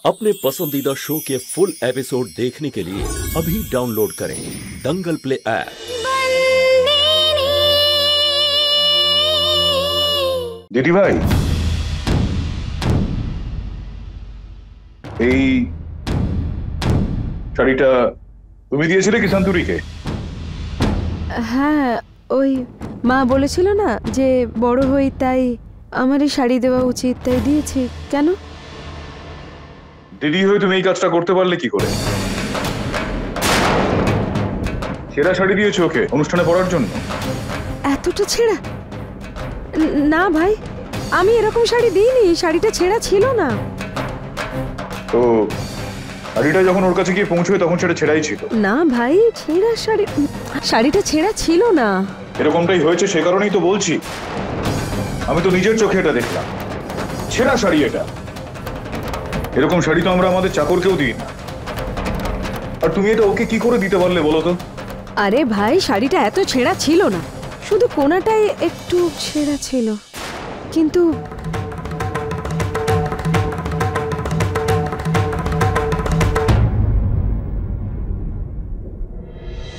अपने पसंदीदा शो के फुल एपिसोड देखने के लिए अभी डाउनलोड करें दंगल प्ले ऐप। দিদি ভাই, এই শাড়িটা তুমি দিয়েছিলে কি শান্তরীকে? হ্যাঁ, ওই মা বলেছিল না যে বড় হই তাই আমার এই শাড়ি দেওয়া উচিত, তাই দিয়েছি। কেন? দিদি হয়ে তুমি এই কাজটা করতে পারলে কি করে? ছেঁড়া শাড়ি দিয়েছো ওকে অনুষ্ঠানে পরার জন্য? এতটা ছেঁড়া? না ভাই, আমি এরকম শাড়ি দিইনি, শাড়িটা ছেঁড়া ছিল না। তো শাড়িটা যখন ওর কাছে গিয়ে পৌঁছবে তখন সেটা ছেঁড়াই ছিল? না ভাই, ছেঁড়া শাড়িটা ছেঁড়া ছিল না। এরকমটাই হয়েছে, সে কারণেই তো বলছি। আমি তো নিজের চোখে এটা দেখলাম, ছেঁড়া শাড়ি এটা। এরকম শাড়ি তো আমরা আমাদের চাকরকেও দিই না। আর তুমি এটা ওকে কি করে দিতে পারলে বলো তো? আরে ভাই, শাড়িটা এত ছেঁড়া ছিল না, শুধু কোনাটাই একটু ছেঁড়া ছিল। কিন্তু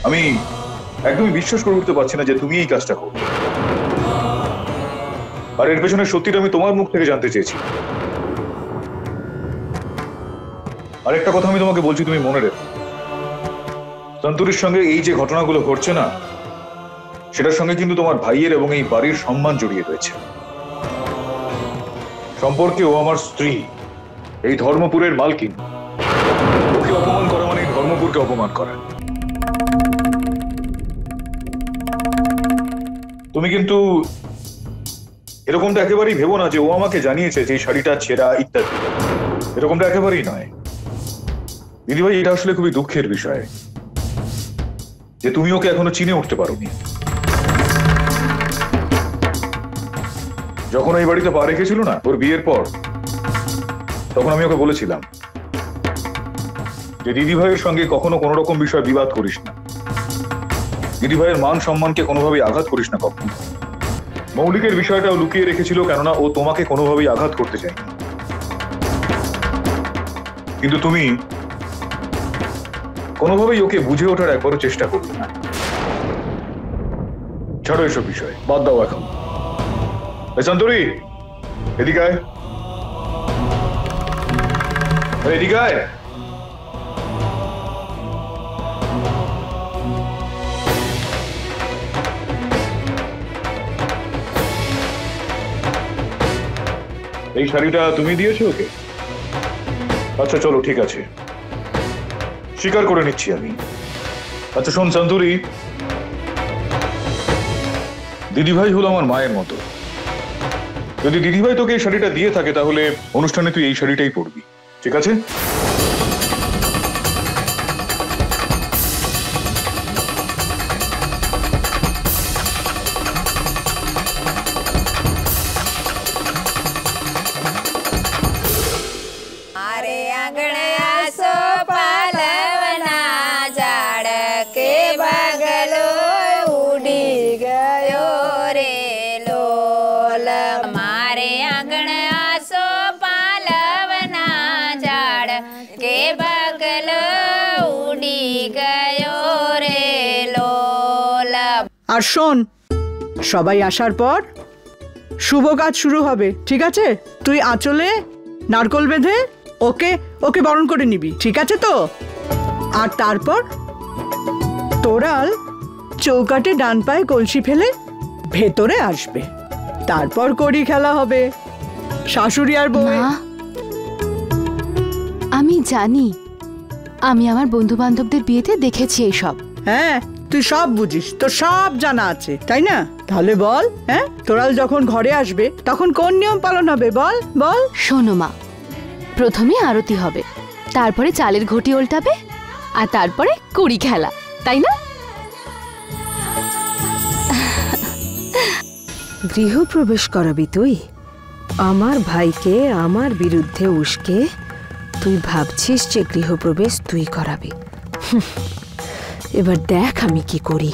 আমি একদমই বিশ্বাস করে উঠতে পারছি না যে তুমি এই কাজটা করবে। আর এর পেছনে সত্যিটা আমি তোমার মুখ থেকে জানতে চেয়েছি। আরেকটা কথা আমি তোমাকে বলছি, তুমি মনে রেখো, সন্তরীর সঙ্গে এই যে ঘটনাগুলো ঘটছে না, সেটার সঙ্গে কিন্তু তোমার ভাইয়ের এবং এই বাড়ির সম্মান জড়িয়ে রয়েছে। সম্পর্কে ও আমার স্ত্রী, এই ধর্মপুরের মালকিন। ওকে অপমান করা মানে ধর্মপুরকে অপমান করা। তুমি কিন্তু এরকমটা একেবারেই ভেবো না যে ও আমাকে জানিয়েছে যে শাড়িটা ছেঁড়া ইত্যাদি। এরকমটা একেবারেই নয় দিদিভাই। এটা আসলে খুবই দুঃখের বিষয় যে তুমি ওকে এখনো চিনে উঠতে পারোনি। যখন এই বাড়িতে পা রেখেছিল না ওর বিয়ের পর, তখন আমি ওকে বলেছিলাম যে দিদিভাইয়ের সঙ্গে কখনো কোনো রকম বিষয় বিবাদ করিস না, দিদিভাইয়ের মান সম্মানকে কোনোভাবেই আঘাত করিস না কখনো। মৌলিকের বিষয়টাও লুকিয়ে রেখেছিল, কেননা ও তোমাকে কোনোভাবেই আঘাত করতে চায়নি। কিন্তু তুমি কোনোভাবেই ওকে বুঝে ওঠার একবারও চেষ্টা করবে না। ছাড়ো এসব বিষয়, বাদ দাও এখন। সন্তরী, এদিকে আয়, এদিকে আয়। এই শাড়িটা তুমি দিয়েছো ওকে? আচ্ছা চলো, ঠিক আছে, স্বীকার করে নিচ্ছি আমি। আচ্ছা শোন সন্তরী, দিদিভাই হলো আমার মায়ের মতো। যদি দিদিভাই তোকে এই শাড়িটা দিয়ে থাকে তাহলে অনুষ্ঠানে তুই এই শাড়িটাই পরবি, ঠিক আছে? আর শোন, সবাই আসার পর শুভ কাজ শুরু হবে, ঠিক আছে? তুই আঁচলে নারকোল বেঁধে ওকে ওকে বরণ করে নিবি, ঠিক আছে তো? আর তারপর তোরাল চৌকাটে ডান পায়ে কলসি ফেলে ভেতরে আসবে। তারপর কড়ি খেলা হবে, শাশুড়ি আর বউ। আমি জানি, আমি আমার বন্ধু বান্ধবদের বিয়েতে দেখেছি এইসব। হ্যাঁ, তুই সব বুঝিস, তোর সব জানা আছে, তাই না? তাহলে বল, হ্যাঁ, তোরাল যখন ঘরে আসবে তখন কোন নিয়ম পালন হবে বল বল। শোনো মা, প্রথমে আরতি হবে, তারপরে চালের ঘটি ওল্টাবে, আর তারপরে কড়ি খেলা, তাই না? গৃহপ্রবেশ করাবি তুই? আমার ভাইকে আমার বিরুদ্ধে উস্কে তুই ভাবছিস যে গৃহপ্রবেশ তুই করাবি? এবার দেখ আমি কি করি।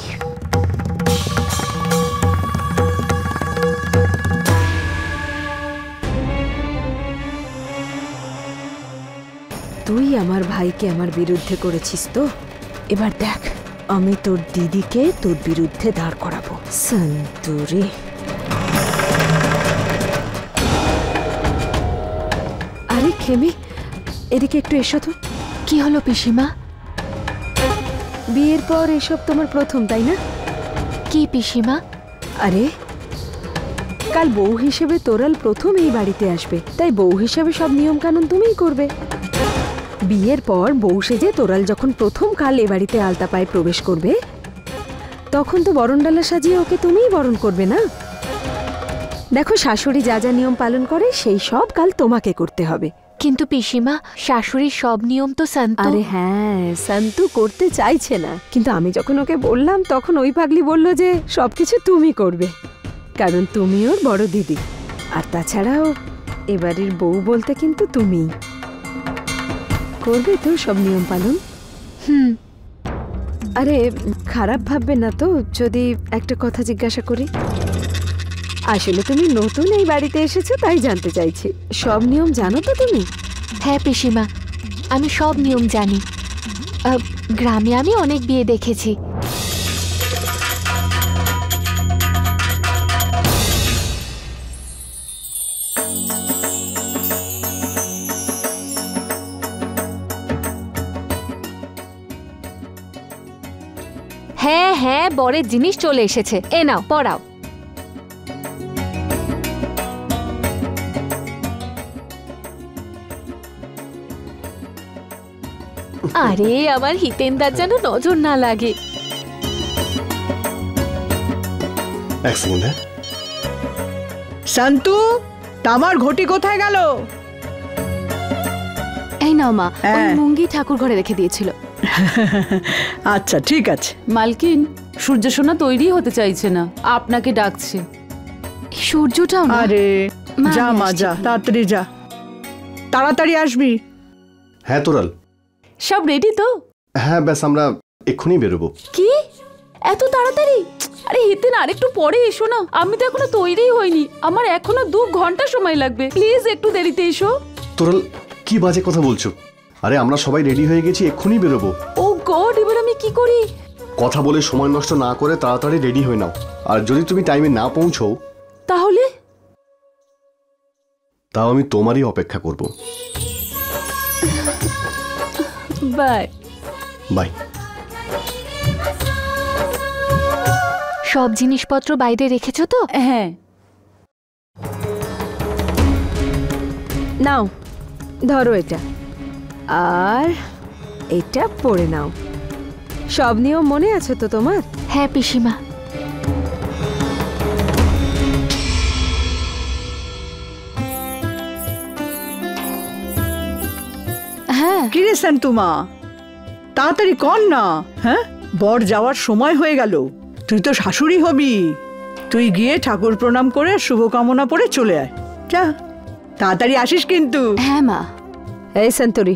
তুই আমার ভাইকে আমার বিরুদ্ধে করেছিস তো, এবার দেখ আমি তোর দিদিকে তোর বিরুদ্ধে দাঁড় করাবো। সন্তুরে আরে খেমি, এদিকে একটু এসো তো। কি হলো পিসিমা? বিয়ের পর এসব তোমার প্রথম, তাই না? কি পিসিমা? আরে কাল বউ হিসেবে তোরাল প্রথম এই বাড়িতে আসবে, তাই বউ হিসেবে সব নিয়ম কানুন তুমিই করবে। বিয়ের পর বউ সেজে তোরাল যখন প্রথম কাল এ বাড়িতে আলতা পায়ে প্রবেশ করবে, তখন তো বরণডালা সাজিয়ে ওকে তুমিই বরণ করবে না? দেখো শাশুড়ি যা যা নিয়ম পালন করে সেই সব কাল তোমাকে করতে হবে। কিন্তু পিসিমা, শাশুড়ির সব নিয়ম তো সন্তু। আরে হ্যাঁ, সন্তু করতে চাইছে না, কিন্তু আমি যখন ওকে বললাম তখন ওই পাগলি বলল যে সবকিছু তুমি করবে, কারণ তুমি ওর বড় দিদি। আর তাছাড়াও এবারের বউ বলতে কিন্তু তুমিই করবে তো সব নিয়ম পালন। আরে খারাপ ভাববে না তো যদি একটা কথা জিজ্ঞাসা করি? আসলে তুমি নতুন এই বাড়িতে এসেছো তাই জানতে চাইছি, সব নিয়ম জানো তো তুমি? হ্যাঁ পিসিমা, আমি সব নিয়ম জানি। গ্রামে আমি অনেক বিয়ে দেখেছি। হ্যাঁ হ্যাঁ, বরের জিনিস চলে এসেছে, এ নাও পড়াও। আরে আমার হিতেন্দার যেন নজর না লাগে। এক সেকেন্ড। হ্যাঁ শান্তু, তামার ঘটি কোথায় গেল? এই নাও মা, ওই হ্যাঁ। মুঙ্গি ঠাকুর ঘরে রেখে দিয়েছিল। আচ্ছা ঠিক আছে। মালকিন, সূর্য সোনা তৈরি হতে চাইছে না, আপনাকে ডাকছে। এই সূর্যটাও না। আরে মা, যা আমি মা আসছি। যা, তাড়াতাড়ি যা, তাড়াতাড়ি আসবি। হ্যাঁ তোরাল, সব রেডি তো? হ্যাঁ ব্যাস আমরা এক্ষুনি বেরোবো। কি এত তাড়াতাড়ি? আরে হিতেন, আরেকটু পরে এসো না, আমি তো এখনো তৈরিই হইনি, আমার এখনো 2 ঘন্টা সময় লাগবে, প্লিজ একটু দেরিতে এসো। তোরাল কি বাজে কথা বলছো? আরে আমরা সবাই রেডি হয়ে গেছি, এক্ষুনি বেরোবো। ও গড, এবার আমি কি করি? কথা বলে সময় নষ্ট না করে তাড়াতাড়ি রেডি হয়ে নাও, আর যদি তুমি টাইমে না পৌঁছো তাহলে? তাও আমি তোমারই অপেক্ষা করব। Bye bye. সব জিনিসপত্র বাইরে রেখেছো তো? হ্যাঁ। নাও ধরো এটা, আর এটা পড়ে নাও। সব নিয়ম মনে আছে তো তোমার? হ্যাঁ পিসিমা। হ্যাঁ। কিরে শান্তু মা, তাড়াতাড়ি কর না। হ্যাঁ, বর যাওয়ার সময় হয়ে গেল, তুই তো শাশুড়ি হবি। তুই গিয়ে ঠাকুর প্রণাম করে শুভকামনা পড়ে চলে আয়, যা তাড়াতাড়ি আসিস কিন্তু। হ্যাঁ মা। এই সন্তরি,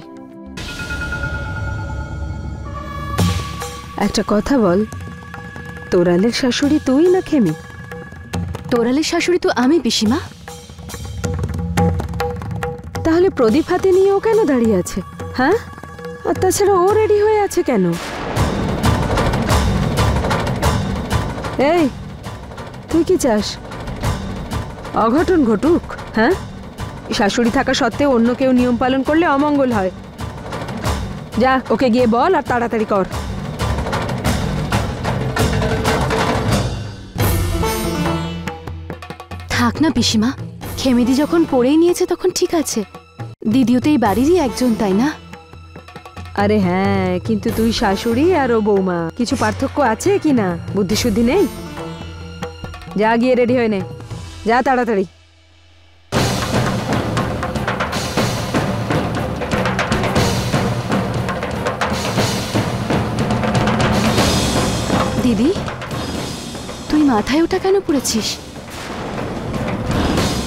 একটা কথা বল, তোরালের শাশুড়ি তুই না খেমি? তোরালের শাশুড়ি তো আমি পিসিমা। তাহলে প্রদীপ হাতে নিয়ে ও কেন দাঁড়িয়ে আছে? হ্যাঁ, আর তাছাড়া ও রেডি হয়ে আছে কেন? এই তুই কি চাস অঘটন ঘটুক? হ্যাঁ, শাশুড়ি থাকা সত্ত্বেও অন্য কেউ নিয়ম পালন করলে অমঙ্গল হয়। যা ওকে গিয়ে বল আর তাড়াতাড়ি কর। থাক না পিসিমা, খেমেদি যখন পড়েই নিয়েছে তখন ঠিক আছে। দিদিও তো এই বাড়িরই একজন, তাই না? আরে হ্যাঁ, কিন্তু তুই শাশুড়ি আর ও বৌমা, কিছু পার্থক্য আছে কি না? বুদ্ধি শুদ্ধি নেই? যা গিয়ে রেডি হয়ে নে, যা তাড়াতাড়ি। দিদি, তুই মাথায় ওটা কেন পড়েছিস?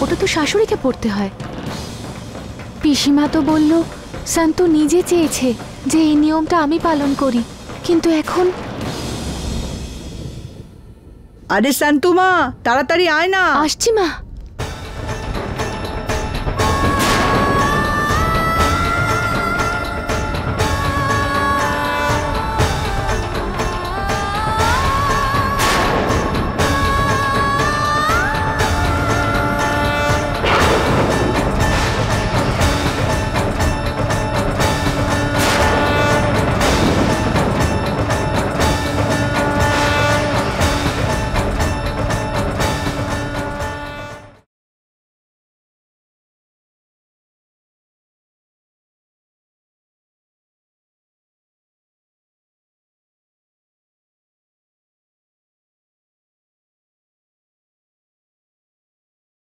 ওটা তো শাশুড়িকে পড়তে হয়। পিসিমা তো বলল শান্তু নিজে চেয়েছে যে এই নিয়মটা আমি পালন করি, কিন্তু এখন। আরে শান্তু মা, তাড়াতাড়ি আয় না। আসছি মা।